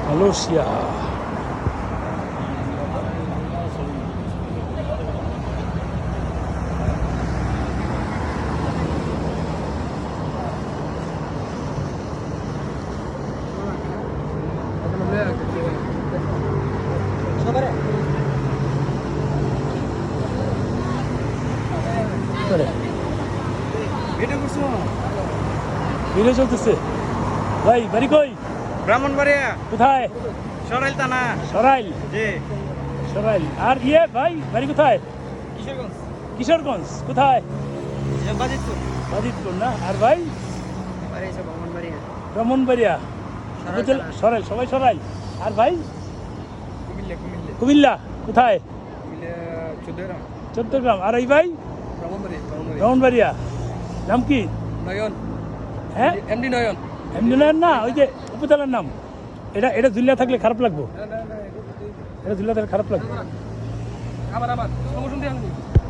Malaysia. Video চলতেছে ভাই, বাড়ি কই? ব্রাহ্মণবাড়িয়া। কোথায়? সরাইল থানা। সরাইল? জি। সরাইল। আর ভাই বাড়ি কোথায়? কিশোরগঞ্জ। কিশোরগঞ্জ কোথায়? বাজিতপুর। বাজিতপুর না? আর ভাই? বাড়ি হচ্ছে ব্রাহ্মণবাড়িয়া। ব্রাহ্মণবাড়িয়া। সরাইল, সবাই সরাইল। আর ভাই? কুমিল্লা। কুমিল্লা কোথায়? কুমিল্লা 14 গ্রাম। 14 গ্রাম। আর এই ভাই? ব্রাহ্মণবাড়িয়া। ব্রাহ্মণবাড়িয়া। নাম কি? নয়ন। হ্যাঁ, এমডি নয়ন। এমডি নয়ন না, ওই যে উপজেলার নাম। এটা ঝুলিয়া থাকলে খারাপ লাগবো। এটা ঝুলিয়া থাকলে খারাপ লাগবে। আবার প্রমোশন দিয়ে